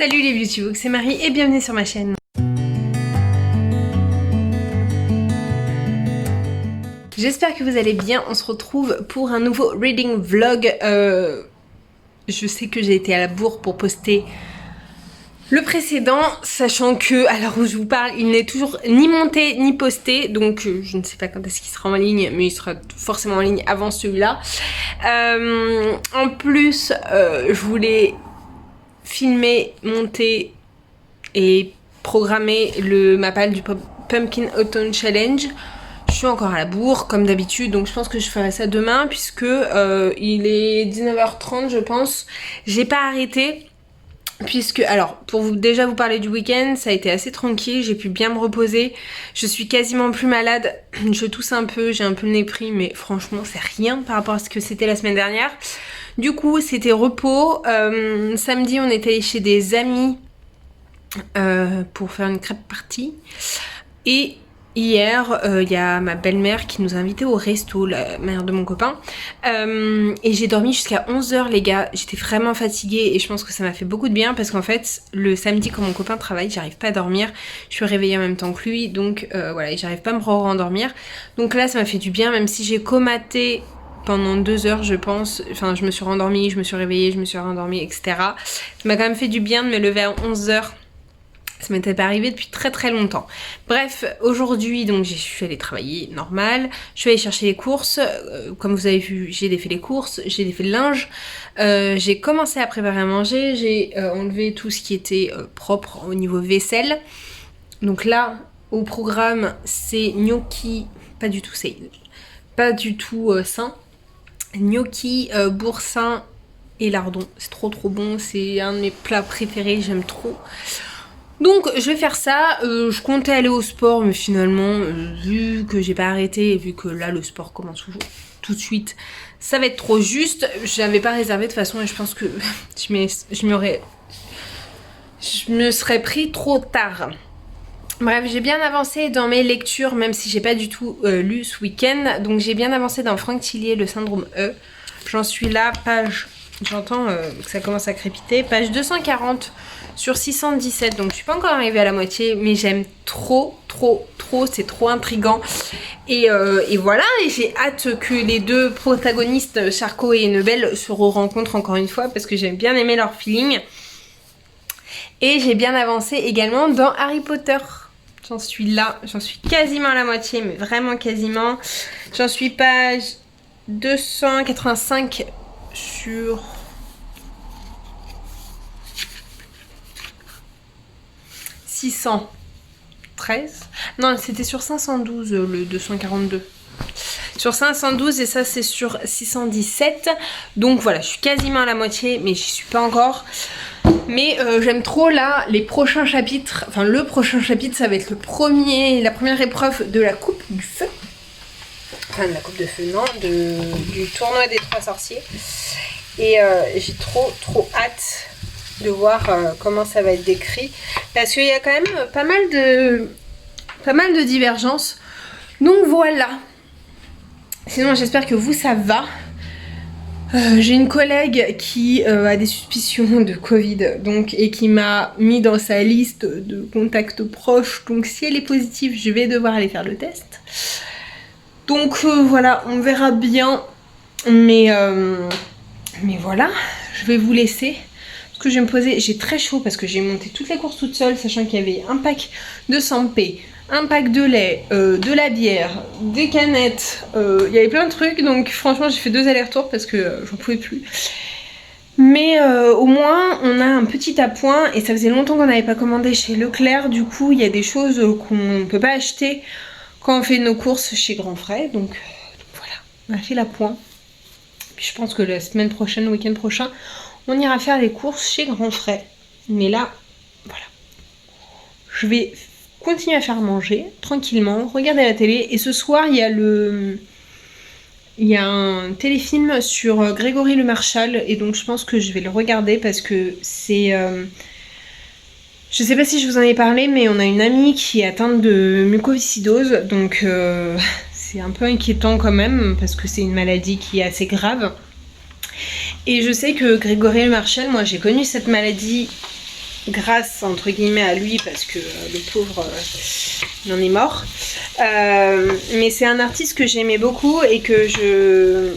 Salut les Beautybooks, c'est Marie et bienvenue sur ma chaîne. J'espère que vous allez bien, on se retrouve pour un nouveau reading vlog. Je sais que j'ai été à la bourre pour poster le précédent, sachant que à l'heure où je vous parle, il n'est toujours ni monté ni posté, donc je ne sais pas quand est-ce qu'il sera en ligne, mais il sera forcément en ligne avant celui-là. En plus, je voulais filmer, monter et programmer le Mapal du Pumpkin Autumn Challenge. Je suis encore à la bourre comme d'habitude, donc je pense que je ferai ça demain puisque il est 19h30 je pense. J'ai pas arrêté puisque, alors pour déjà vous parler du week-end, ça a été assez tranquille, j'ai pu bien me reposer. Je suis quasiment plus malade, je tousse un peu, j'ai un peu le nez pris, mais franchement c'est rien par rapport à ce que c'était la semaine dernière. Du coup c'était repos. Samedi on était allé chez des amis pour faire une crêpe party. Et hier, il y a ma belle-mère qui nous a invités au resto, la mère de mon copain. Et j'ai dormi jusqu'à 11h les gars. J'étais vraiment fatiguée et je pense que ça m'a fait beaucoup de bien parce qu'en fait, le samedi quand mon copain travaille, j'arrive pas à dormir. Je suis réveillée en même temps que lui, donc voilà, j'arrive pas à me rendormir. Donc là, ça m'a fait du bien, même si j'ai comaté pendant 2 heures je pense, enfin je me suis rendormie, je me suis réveillée, je me suis rendormie, etc. Ça m'a quand même fait du bien de me lever à 11h. Ça m'était pas arrivé depuis très très longtemps. Bref, aujourd'hui donc je suis allée travailler normal. Je suis allée chercher les courses. Comme vous avez vu, j'ai défait les courses, j'ai défait le linge. J'ai commencé à préparer à manger. J'ai enlevé tout ce qui était propre au niveau vaisselle. Donc là, au programme, c'est gnocchi, pas du tout sain. Gnocchi, boursin et lardon. C'est trop bon. C'est un de mes plats préférés. J'aime trop. Donc je vais faire ça, je comptais aller au sport mais finalement vu que j'ai pas arrêté et vu que là le sport commence tout de suite, ça va être trop juste. J'avais pas réservé de toute façon et je pense que je me serais pris trop tard. Bref, j'ai bien avancé dans mes lectures même si j'ai pas du tout lu ce week-end. Donc j'ai bien avancé dans Franck Tillier, le syndrome E. J'en suis là, page, j'entends que ça commence à crépiter, page 240 sur 617, donc je suis pas encore arrivée à la moitié, mais j'aime trop, c'est trop intriguant. Et voilà, et j'ai hâte que les deux protagonistes, Charcot et Nebel, se rencontrent encore une fois, parce que j'aime bien aimer leur feeling. Et j'ai bien avancé également dans Harry Potter. J'en suis là, j'en suis quasiment à la moitié, mais vraiment quasiment. J'en suis page 285 sur... 613. Non, c'était sur 512 le 242. Sur 512 et ça c'est sur 617. Donc voilà, je suis quasiment à la moitié, mais j'y suis pas encore. Mais j'aime trop là les prochains chapitres. Enfin le prochain chapitre, ça va être la première épreuve de la coupe du feu. Enfin de la coupe de feu, non, du tournoi des 3 sorciers. Et j'ai trop hâte de voir comment ça va être décrit parce qu'il y a quand même pas mal de divergences, donc voilà. Sinon j'espère que vous ça va. J'ai une collègue qui a des suspicions de Covid donc, et qui m'a mis dans sa liste de contacts proches, donc si elle est positive je vais devoir aller faire le test, donc voilà, on verra bien, mais voilà, je vais vous laisser. Que je vais me poser, j'ai très chaud parce que j'ai monté toutes les courses toute seule, sachant qu'il y avait un pack de 100p, un pack de lait, de la bière, des canettes, il y avait plein de trucs, donc franchement j'ai fait 2 allers-retours parce que j'en pouvais plus. Mais au moins on a un petit appoint et ça faisait longtemps qu'on n'avait pas commandé chez Leclerc, du coup il y a des choses qu'on ne peut pas acheter quand on fait nos courses chez Grand Frais, donc voilà, on a fait l'appoint. Puis je pense que la semaine prochaine, le week-end prochain, on ira faire les courses chez Grand Frais. Mais là, voilà. Je vais continuer à faire manger tranquillement, regarder la télé. Et ce soir, il y a un téléfilm sur Grégory Le Marchal. Et donc, je pense que je vais le regarder parce que c'est... Je sais pas si je vous en ai parlé, mais on a une amie qui est atteinte de mucoviscidose. Donc, c'est un peu inquiétant quand même parce que c'est une maladie qui est assez grave. Et je sais que Grégory Le Marchal, moi j'ai connu cette maladie grâce entre guillemets à lui parce que le pauvre il en est mort. Mais c'est un artiste que j'aimais beaucoup et que je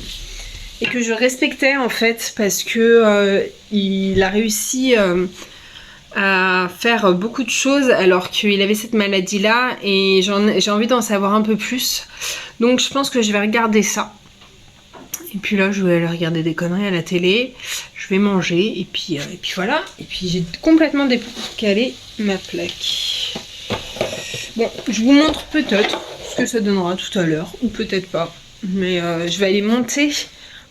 respectais en fait parce que il a réussi à faire beaucoup de choses alors qu'il avait cette maladie là et j'ai envie d'en savoir un peu plus. Donc je pense que je vais regarder ça. Et puis là, je vais aller regarder des conneries à la télé. Je vais manger. Et puis voilà. Et puis j'ai complètement décalé ma plaque. Bon, je vous montre peut-être ce que ça donnera tout à l'heure. Ou peut-être pas. Mais je vais aller monter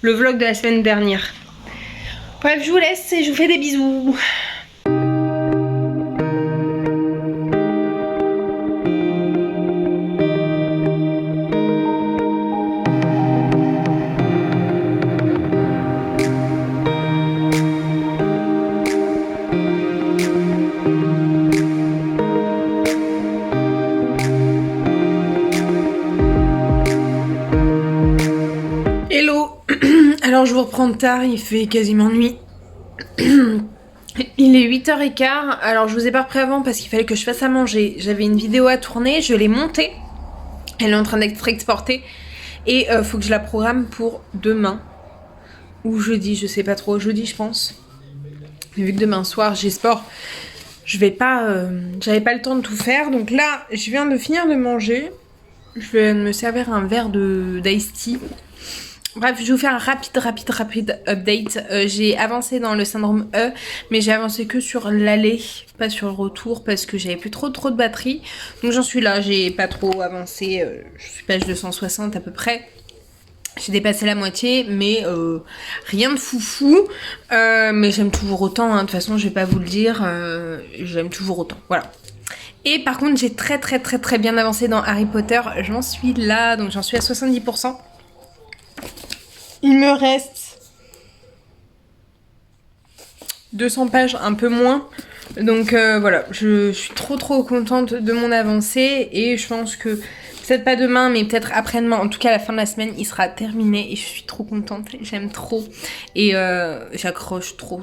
le vlog de la semaine dernière. Bref, je vous laisse et je vous fais des bisous. Hello. Alors je vous reprends tard, il fait quasiment nuit. Il est 8h15, alors je vous ai pas repris avant parce qu'il fallait que je fasse à manger. J'avais une vidéo à tourner, je l'ai montée. Elle est en train d'être exportée. Et faut que je la programme pour demain. Ou jeudi, je sais pas trop, jeudi je pense. Mais vu que demain soir j'ai sport, je vais pas... j'avais pas le temps de tout faire. Donc là, je viens de finir de manger. Je vais me servir un verre d'ice tea. Bref, je vais vous faire un rapide update. J'ai avancé dans le syndrome E, mais j'ai avancé que sur l'aller, pas sur le retour, parce que j'avais plus trop de batterie. Donc j'en suis là, j'ai pas trop avancé. Je suis page 260 à peu près. J'ai dépassé la moitié, mais rien de foufou. Mais j'aime toujours autant, hein. De toute façon, je vais pas vous le dire. J'aime toujours autant, voilà. Et par contre, j'ai très bien avancé dans Harry Potter. J'en suis là, donc j'en suis à 70%. Il me reste 200 pages, un peu moins. Donc voilà, je suis trop contente de mon avancée. Et je pense que, peut-être pas demain, mais peut-être après-demain, en tout cas à la fin de la semaine, il sera terminé. Et je suis trop contente, j'aime trop. Et j'accroche trop.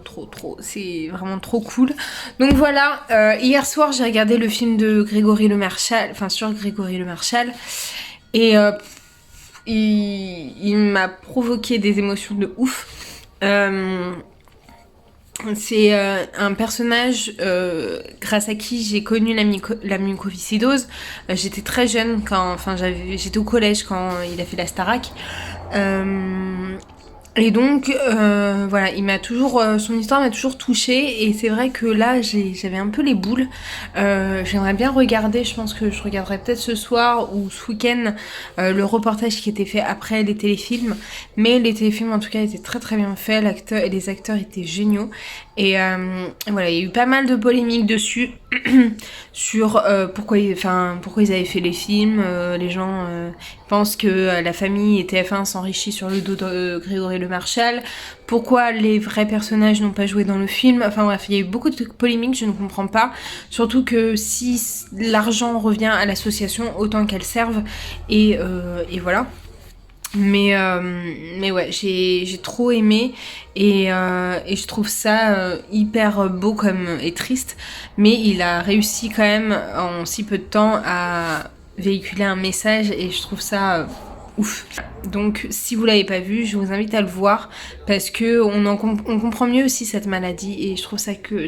C'est vraiment trop cool. Donc voilà, hier soir j'ai regardé le film de Grégory Le Marchal, enfin sur Grégory Le Marchal. Et... il m'a provoqué des émotions de ouf. C'est un personnage grâce à qui j'ai connu la mucoviscidose. J'étais très jeune j'étais au collège quand il a fait la Starac. Et donc voilà, son histoire m'a toujours touchée et c'est vrai que là j'avais un peu les boules. J'aimerais bien regarder, je pense que je regarderai peut-être ce soir ou ce week-end le reportage qui était fait après les téléfilms. Mais les téléfilms en tout cas étaient très bien faits, les acteurs étaient géniaux. Et voilà, il y a eu pas mal de polémiques dessus sur pourquoi ils avaient fait les films. Les gens pensent que la famille et TF1 s'enrichit sur le dos de Grégory Le Marchal. Pourquoi les vrais personnages n'ont pas joué dans le film. Enfin bref, il y a eu beaucoup de polémiques, je ne comprends pas. Surtout que si l'argent revient à l'association, autant qu'elle serve. Et voilà. Mais ouais, j'ai trop aimé et je trouve ça hyper beau et triste. Mais il a réussi quand même en si peu de temps à véhiculer un message et je trouve ça ouf. Donc si vous l'avez pas vu, je vous invite à le voir parce que on comprend mieux aussi cette maladie et je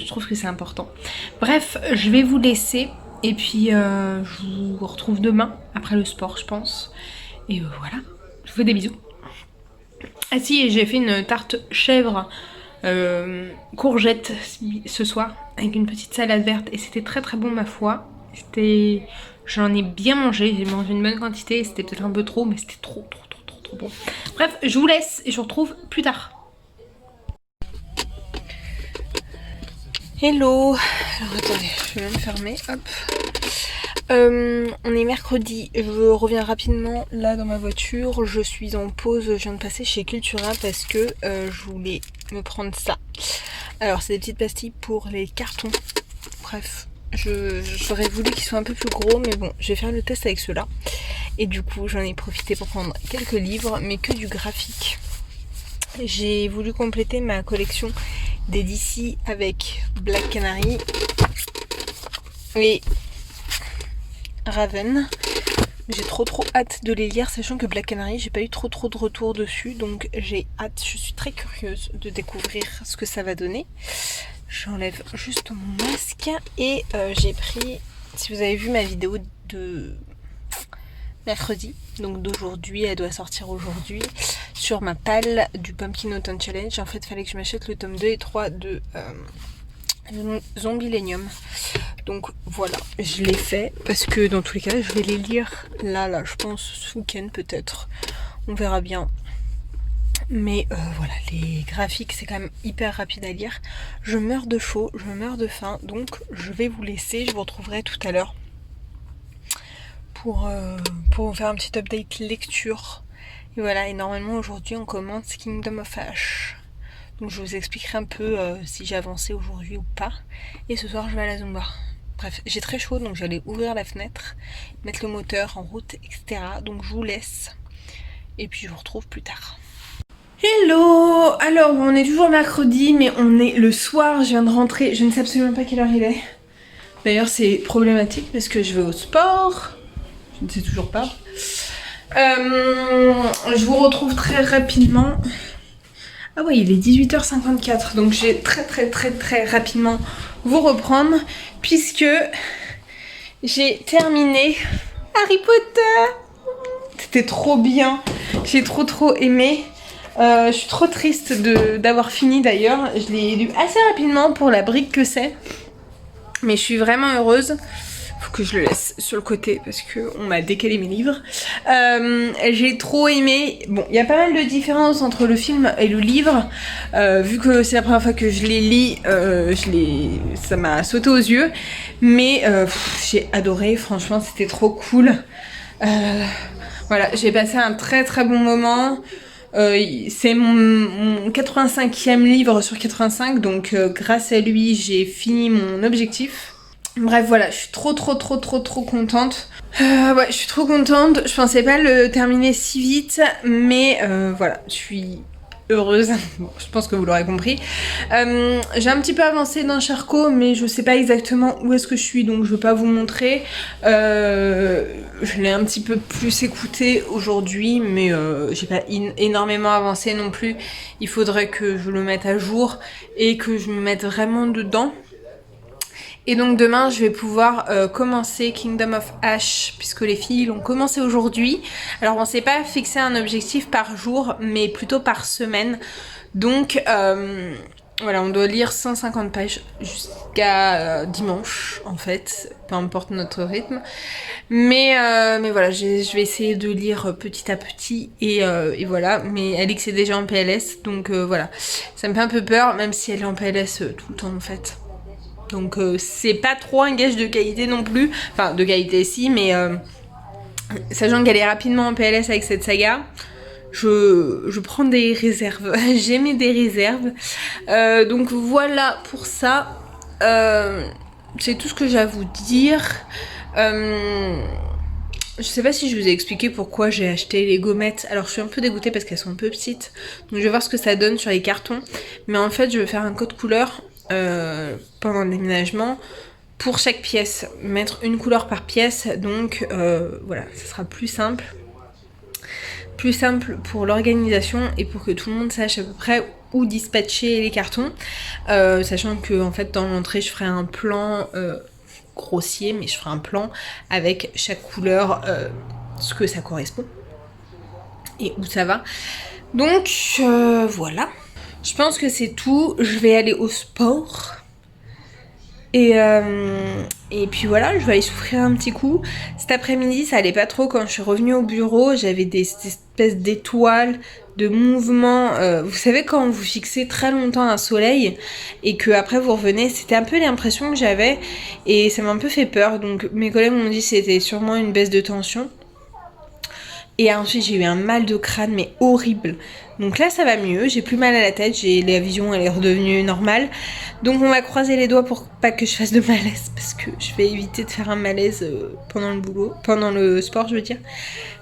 trouve que c'est important. Bref, je vais vous laisser et puis je vous retrouve demain après le sport, je pense. Et voilà. Je vous fais des bisous. Ah si, j'ai fait une tarte chèvre courgette ce soir avec une petite salade verte et c'était très bon ma foi. J'en ai bien mangé, j'ai mangé une bonne quantité, c'était peut-être un peu trop mais c'était trop bon. Bref, je vous laisse et je vous retrouve plus tard. Hello. Alors attendez, je vais même fermer, hop. On est mercredi, je reviens rapidement là dans ma voiture, je suis en pause, je viens de passer chez Cultura parce que je voulais me prendre ça. Alors c'est des petites pastilles pour les cartons, bref, j'aurais voulu qu'ils soient un peu plus gros mais bon, je vais faire le test avec ceux-là. Et du coup j'en ai profité pour prendre quelques livres mais que du graphique. J'ai voulu compléter ma collection des DC avec Black Canary et Raven. J'ai trop hâte de les lire, sachant que Black Canary, j'ai pas eu trop de retours dessus, donc j'ai hâte, je suis très curieuse de découvrir ce que ça va donner. J'enlève juste mon masque et j'ai pris, si vous avez vu ma vidéo de mercredi, donc d'aujourd'hui, elle doit sortir aujourd'hui, sur ma palle du Pumpkin Autumn Challenge. En fait, il fallait que je m'achète le tome 2 et 3 de Zombillenium. Donc voilà, je l'ai fait parce que dans tous les cas, je vais les lire là, je pense ce week-end peut-être. On verra bien. Mais voilà, les graphiques c'est quand même hyper rapide à lire. Je meurs de chaud, je meurs de faim, donc je vais vous laisser. Je vous retrouverai tout à l'heure pour vous faire un petit update lecture. Et voilà, et normalement aujourd'hui on commence Kingdom of Ash. Donc je vous expliquerai un peu si j'ai avancé aujourd'hui ou pas. Et ce soir je vais à la Zumba. Bref, j'ai très chaud donc j'allais ouvrir la fenêtre, mettre le moteur en route, etc. Donc je vous laisse. Et puis je vous retrouve plus tard. Hello! Alors on est toujours mercredi mais on est le soir, je viens de rentrer, je ne sais absolument pas quelle heure il est. D'ailleurs c'est problématique parce que je vais au sport, je ne sais toujours pas. Je vous retrouve très rapidement. Ah ouais, il est 18h54 donc je vais très rapidement vous reprendre puisque j'ai terminé Harry Potter. C'était trop bien, j'ai trop aimé. Je suis trop triste d'avoir fini d'ailleurs. Je l'ai lu assez rapidement pour la brique que c'est. Mais je suis vraiment heureuse. Faut que je le laisse sur le côté parce qu'on m'a décalé mes livres. J'ai trop aimé. Bon, il y a pas mal de différences entre le film et le livre. Vu que c'est la première fois que je les lis, ça m'a sauté aux yeux. Mais j'ai adoré, franchement c'était trop cool. Voilà, j'ai passé un très bon moment. C'est mon 85e livre sur 85, donc grâce à lui j'ai fini mon objectif. Bref voilà, je suis trop contente. Ouais, je suis trop contente, je pensais pas le terminer si vite, mais voilà, je suis heureuse, bon, je pense que vous l'aurez compris. J'ai un petit peu avancé dans Charcot, mais je sais pas exactement où est-ce que je suis, donc je veux pas vous montrer. Je l'ai un petit peu plus écouté aujourd'hui, mais j'ai pas énormément avancé non plus. Il faudrait que je le mette à jour et que je me mette vraiment dedans. Et donc demain je vais pouvoir commencer Kingdom of Ash puisque les filles l'ont commencé aujourd'hui. Alors on s'est pas fixé un objectif par jour mais plutôt par semaine. Donc voilà, on doit lire 150 pages jusqu'à dimanche en fait, peu importe notre rythme. Mais voilà, je vais essayer de lire petit à petit et voilà. Mais Alix est déjà en PLS donc voilà, ça me fait un peu peur même si elle est en PLS tout le temps en fait. Donc c'est pas trop un gage de qualité non plus. Enfin de qualité si, mais sachant qu'elle est rapidement en PLS avec cette saga, je prends des réserves. J'ai mis des réserves. Donc voilà pour ça. C'est tout ce que j'ai à vous dire. Je sais pas si je vous ai expliqué pourquoi j'ai acheté les gommettes. Alors je suis un peu dégoûtée parce qu'elles sont un peu petites. Donc je vais voir ce que ça donne sur les cartons. Mais en fait je vais faire un code couleur pendant le déménagement pour chaque pièce, mettre une couleur par pièce, donc voilà, ça sera plus simple pour l'organisation et pour que tout le monde sache à peu près où dispatcher les cartons, sachant que en fait dans l'entrée je ferai un plan grossier, mais je ferai un plan avec chaque couleur, ce que ça correspond et où ça va. Donc voilà. Je pense que c'est tout. Je vais aller au sport. Et puis voilà, je vais aller souffrir un petit coup. Cet après-midi, ça allait pas trop. Quand je suis revenue au bureau, j'avais des espèces d'étoiles, de mouvements. Vous savez, quand vous fixez très longtemps un soleil et que après vous revenez, c'était un peu l'impression que j'avais. Et ça m'a un peu fait peur. Donc mes collègues m'ont dit que c'était sûrement une baisse de tension. Et ensuite j'ai eu un mal de crâne mais horrible. Donc là ça va mieux, j'ai plus mal à la tête, la vision elle est redevenue normale. Donc on va croiser les doigts pour pas que je fasse de malaise parce que je vais éviter de faire un malaise pendant le boulot, pendant le sport je veux dire.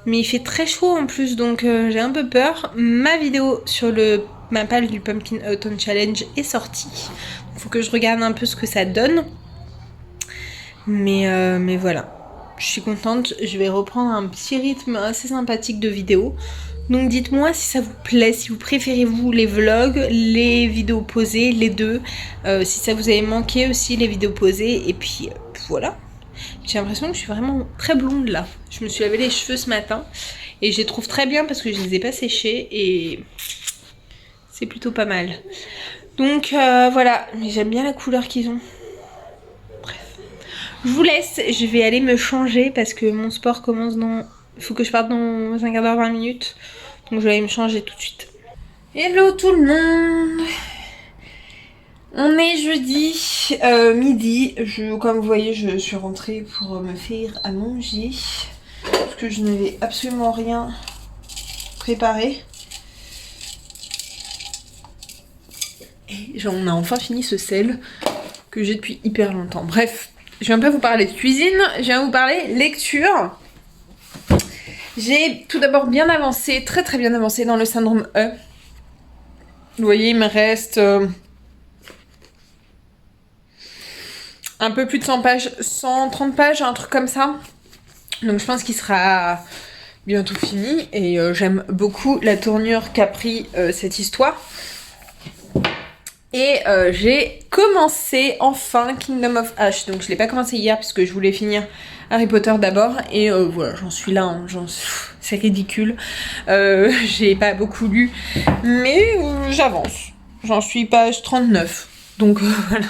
Mais il fait très chaud en plus donc j'ai un peu peur. Ma vidéo sur le ma page du Pumpkin Autumn Challenge est sortie. Il faut que je regarde un peu ce que ça donne. Mais voilà. Je suis contente. Je vais reprendre un petit rythme assez sympathique de vidéos. Donc dites-moi si ça vous plaît, si vous préférez vous les vlogs, les vidéos posées, les deux. Si ça vous avait manqué aussi les vidéos posées. Et puis voilà. J'ai l'impression que je suis vraiment très blonde là. Je me suis lavé les cheveux ce matin. Et je les trouve très bien parce que je les ai pas séchés. Et c'est plutôt pas mal. Donc voilà. Mais j'aime bien la couleur qu'ils ont. Je vous laisse, je vais aller me changer parce que mon sport commence dans... Il faut que je parte dans un quart d'heure, 20 minutes. Donc je vais aller me changer tout de suite. Hello tout le monde. On est jeudi midi. Comme vous voyez, je suis rentrée pour me faire à manger. Parce que je n'avais absolument rien préparé. Et on a enfin fini ce sel que j'ai depuis hyper longtemps. Bref. Je viens pas vous parler de cuisine, je viens vous parler lecture. J'ai tout d'abord bien avancé, très très bien avancé dans le syndrome E. Vous voyez, il me reste un peu plus de 100 pages, 130 pages, un truc comme ça. Donc je pense qu'il sera bientôt fini et j'aime beaucoup la tournure qu'a pris cette histoire. Et j'ai commencé enfin Kingdom of Ash. Donc je l'ai pas commencé hier puisque je voulais finir Harry Potter d'abord. Et voilà, j'en suis là. Hein, c'est ridicule. J'ai pas beaucoup lu. Mais j'avance. J'en suis page 39. Donc voilà.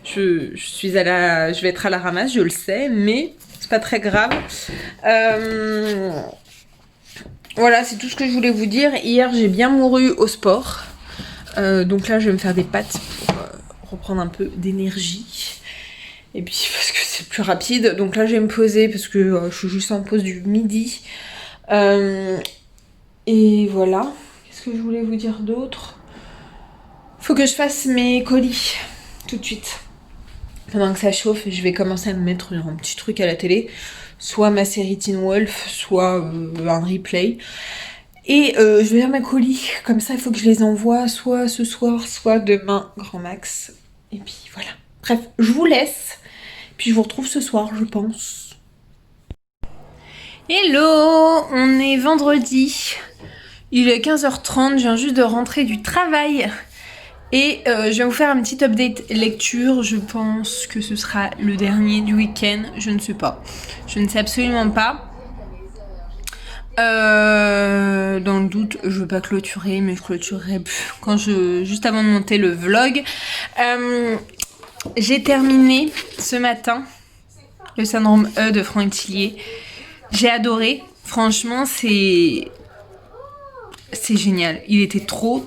Je vais être à la ramasse, je le sais. Mais c'est pas très grave. Voilà, c'est tout ce que je voulais vous dire. Hier, j'ai bien mouru au sport. Donc là je vais me faire des pâtes pour reprendre un peu d'énergie et puis parce que c'est plus rapide. Donc là je vais me poser parce que je suis juste en pause du midi et voilà. Qu'est-ce que je voulais vous dire d'autre? Faut que je fasse mes colis tout de suite. Pendant que ça chauffe, je vais commencer à me mettre un petit truc à la télé, soit ma série Teen Wolf, soit un replay. Et je vais faire mes colis, comme ça il faut que je les envoie soit ce soir, soit demain, grand max. Et puis voilà. Bref, je vous laisse, puis je vous retrouve ce soir, je pense. Hello, on est vendredi, il est 15h30, je viens juste de rentrer du travail. Et je vais vous faire un petit update lecture, je pense que ce sera le dernier du week-end, je ne sais pas. Je ne sais absolument pas. Dans le doute, je veux pas clôturer, mais je clôturerai juste avant de monter le vlog. J'ai terminé ce matin le syndrome E de Franck Tillier. J'ai adoré. Franchement, c'est génial. Il était trop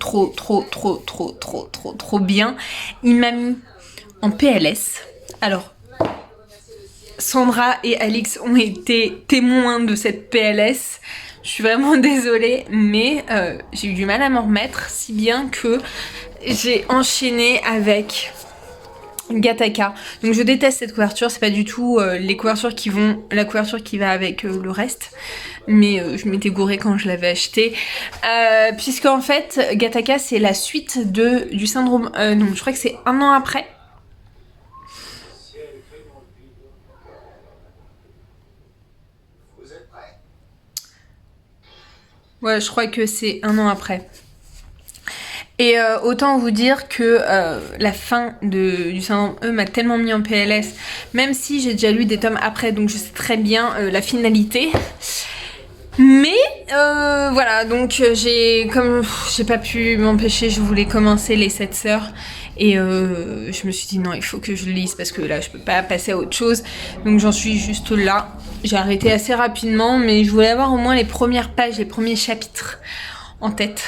bien. Il m'a mis en PLS. Alors, Sandra et Alix ont été témoins de cette PLS. Je suis vraiment désolée, mais j'ai eu du mal à m'en remettre, si bien que j'ai enchaîné avec Gattaca. Donc je déteste cette couverture, c'est pas du tout la couverture qui va avec le reste. Mais je m'étais gourée quand je l'avais acheté. Puisque en fait, Gattaca c'est la suite du syndrome E. Donc je crois que c'est 1 an après. Ouais, je crois que c'est 1 an après. Et autant vous dire que la fin du syndrome E m'a tellement mis en PLS, même si j'ai déjà lu des tomes après, donc je sais très bien la finalité. Mais voilà, donc comme j'ai pas pu m'empêcher, je voulais commencer les 7 sœurs. Et je me suis dit non, il faut que je le lise parce que là je peux pas passer à autre chose. Donc j'en suis juste là. J'ai arrêté assez rapidement, mais je voulais avoir au moins les premières pages, les premiers chapitres en tête.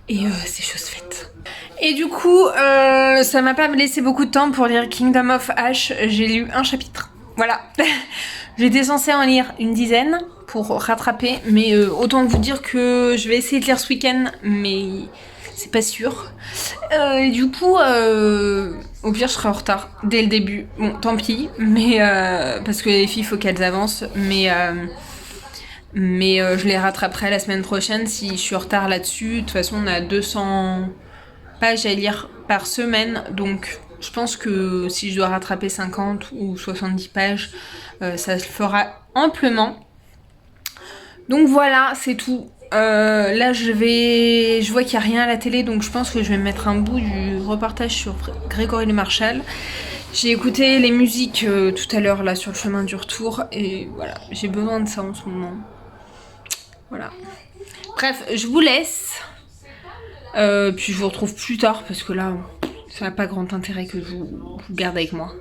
Et c'est chose faite. Et du coup, ça m'a pas laissé beaucoup de temps pour lire Kingdom of Ash. J'ai lu 1 chapitre. Voilà. J'étais censée en lire une dizaine pour rattraper, mais autant vous dire que je vais essayer de lire ce week-end, mais c'est pas sûr. Et du coup, au pire, je serai en retard dès le début. Bon, tant pis, mais parce que les filles, il faut qu'elles avancent. Mais Mais je les rattraperai la semaine prochaine si je suis en retard là-dessus. De toute façon, on a 200 pages à lire par semaine. Donc, je pense que si je dois rattraper 50 ou 70 pages, ça se fera amplement. Donc voilà, c'est tout. Là, je vois qu'il n'y a rien à la télé, donc je pense que je vais mettre un bout du reportage sur Grégory Le Marchal. J'ai écouté les musiques tout à l'heure là sur le chemin du retour et voilà, j'ai besoin de ça en ce moment. Voilà. Bref, je vous laisse. Puis je vous retrouve plus tard parce que là, ça n'a pas grand intérêt que je vous garde avec moi.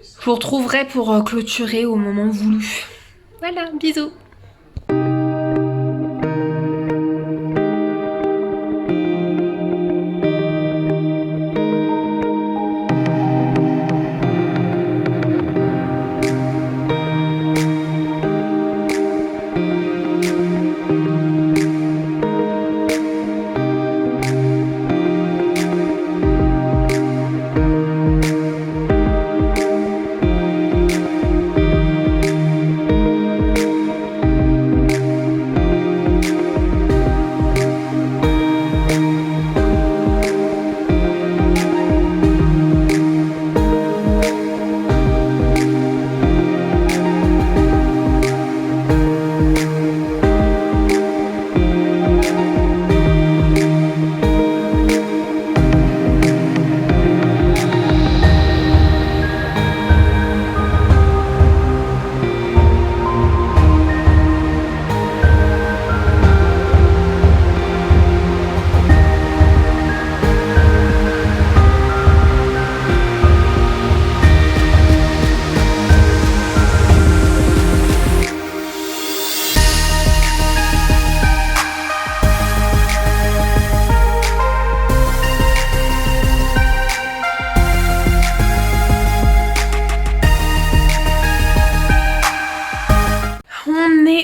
Je vous retrouverai pour clôturer au moment voulu. Voilà, bisous.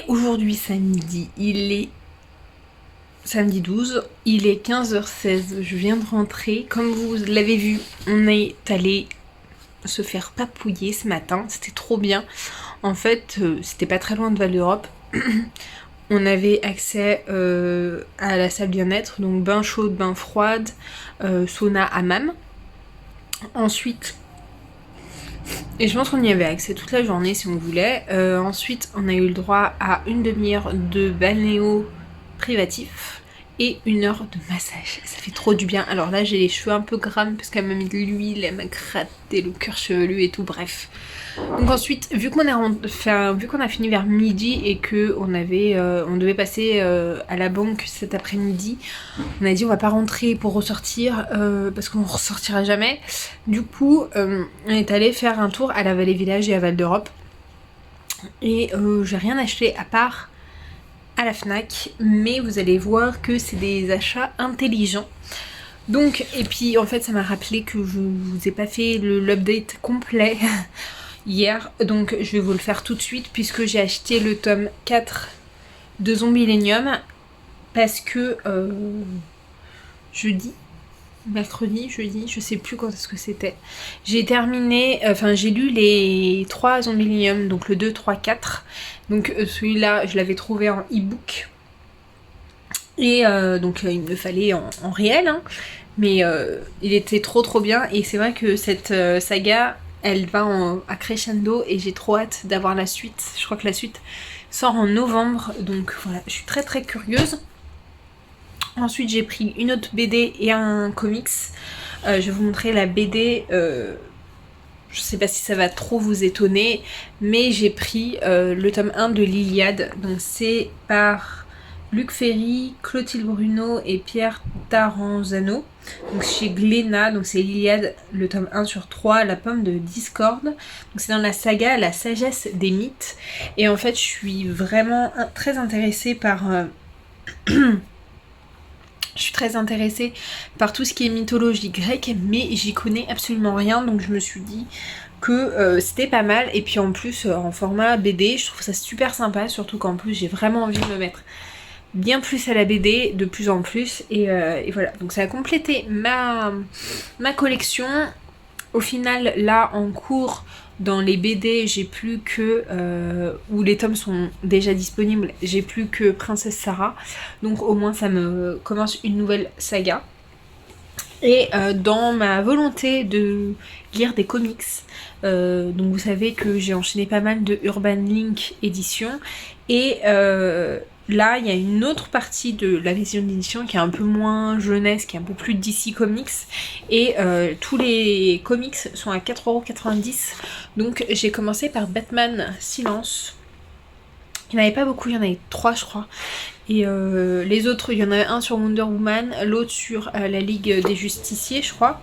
Aujourd'hui samedi, il est samedi 12, il est 15h16, je viens de rentrer. Comme vous l'avez vu, on est allé se faire papouiller ce matin, c'était trop bien. En fait, c'était pas très loin de Val d'Europe. On avait accès à la salle bien-être, donc bain chaude, bain froide, sauna, hammam. Ensuite, et je pense qu'on y avait accès toute la journée si on voulait. Ensuite, on a eu le droit à une demi-heure de balnéo privatif et 1 heure de massage. Ça fait trop du bien. Alors là, j'ai les cheveux un peu gras parce qu'elle m'a mis de l'huile, elle m'a gratté le cuir chevelu et tout, bref. Donc ensuite, vu qu'on a fini vers midi et que on devait passer à la banque cet après-midi, on a dit on va pas rentrer pour ressortir parce qu'on ressortira jamais. Du coup, on est allé faire un tour à la Vallée Village et à Val d'Europe. Et j'ai rien acheté à part à la Fnac, mais vous allez voir que c'est des achats intelligents. Donc, et puis en fait ça m'a rappelé que je vous ai pas fait l'update complet hier, donc je vais vous le faire tout de suite puisque j'ai acheté le tome 4 de Zombieillennium parce que mercredi, jeudi, je sais plus quand est-ce que c'était. J'ai lu les 3 Zombieillennium, donc le 2, 3, 4. Donc celui-là, je l'avais trouvé en e-book. Et donc il me le fallait en réel, hein. Mais il était trop bien. Et c'est vrai que cette saga, elle va à crescendo et j'ai trop hâte d'avoir la suite. Je crois que la suite sort en novembre, donc voilà, je suis très curieuse. Ensuite j'ai pris une autre BD et un comics. Je vais vous montrer la BD. Je sais pas si ça va trop vous étonner, mais j'ai pris le tome 1 de l'Iliade. Donc c'est par Luc Ferry, Clotilde Bruno et Pierre Taranzano. Donc chez Glénat, donc c'est l'Iliade, le tome 1 sur 3, la pomme de discorde. Donc c'est dans la saga La sagesse des mythes. Et en fait je suis vraiment très intéressée par... Je suis très intéressée par tout ce qui est mythologie grecque, mais j'y connais absolument rien, donc je me suis dit que c'était pas mal. Et puis en plus, en format BD, je trouve ça super sympa, surtout qu'en plus j'ai vraiment envie de me mettre bien plus à la BD, de plus en plus. Et voilà, donc ça a complété ma collection. Au final, là, en cours, Dans les BD, j'ai plus que... où les tomes sont déjà disponibles, j'ai plus que Princesse Sarah. Donc au moins ça me commence une nouvelle saga. Et dans ma volonté de lire des comics, donc vous savez que j'ai enchaîné pas mal de Urban Link édition. Et là, il y a une autre partie de la maison d'édition qui est un peu moins jeunesse, qui est un peu plus DC Comics. Et tous les comics sont à 4,90 €. Donc j'ai commencé par Batman Silence. Il n'y en avait pas beaucoup, il y en avait 3 je crois. Et les autres, il y en a un sur Wonder Woman, l'autre sur la Ligue des Justiciers, je crois.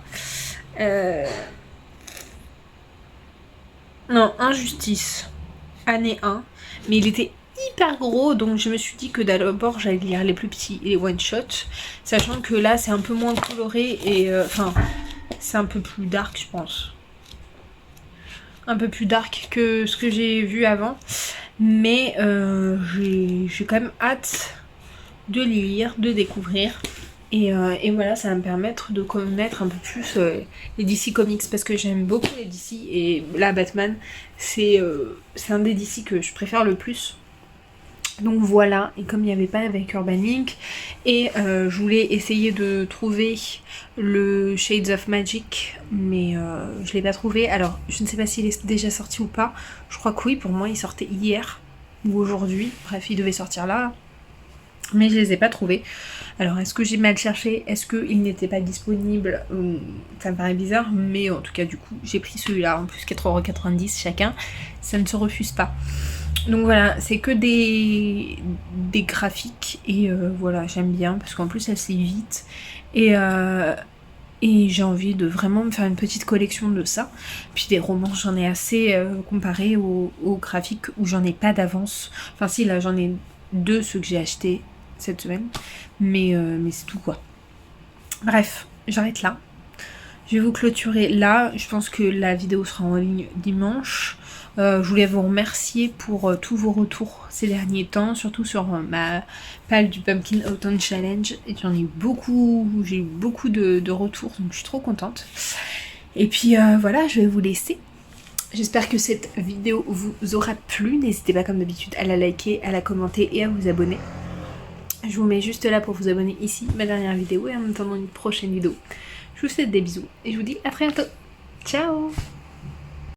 Non, Injustice, année 1. Mais il était hyper gros, donc je me suis dit que d'abord j'allais lire les plus petits et les one-shot. Sachant que là, c'est un peu moins coloré et... Enfin, c'est un peu plus dark, je pense. Un peu plus dark que ce que j'ai vu avant. Mais j'ai quand même hâte de les lire, de découvrir. Et voilà, ça va me permettre de connaître un peu plus les DC Comics parce que j'aime beaucoup les DC. Et là, Batman, c'est un des DC que je préfère le plus. Donc voilà, et comme il n'y avait pas avec Urban Link, et je voulais essayer de trouver le Shades of Magic, mais je l'ai pas trouvé. Alors, je ne sais pas s'il est déjà sorti ou pas. Je crois que oui, pour moi, il sortait hier ou aujourd'hui. Bref, il devait sortir là. Mais je les ai pas trouvés. Alors, est-ce que j'ai mal cherché? Est-ce qu'il n'était pas disponible? Ça me paraît bizarre, mais en tout cas, du coup, j'ai pris celui-là. En plus, 4,90 € chacun. Ça ne se refuse pas. Donc voilà, c'est que des graphiques. Et voilà, j'aime bien. Parce qu'en plus, elle se lit vite. Et j'ai envie de vraiment me faire une petite collection de ça. Puis des romans, j'en ai assez comparé aux graphiques où j'en ai pas d'avance. Enfin si, là, j'en ai 2, ceux que j'ai achetés cette semaine, mais c'est tout quoi. Bref, j'arrête là. Je vais vous clôturer là. Je pense que la vidéo sera en ligne dimanche. Je voulais vous remercier pour tous vos retours ces derniers temps, surtout sur ma palle du Pumpkin Autumn Challenge. Et j'en ai eu beaucoup, j'ai eu beaucoup de retours, donc je suis trop contente. Et puis voilà, je vais vous laisser. J'espère que cette vidéo vous aura plu. N'hésitez pas comme d'habitude à la liker, à la commenter et à vous abonner. Je vous mets juste là pour vous abonner ici, ma dernière vidéo, et en attendant une prochaine vidéo. Je vous souhaite des bisous et je vous dis à très bientôt. Ciao!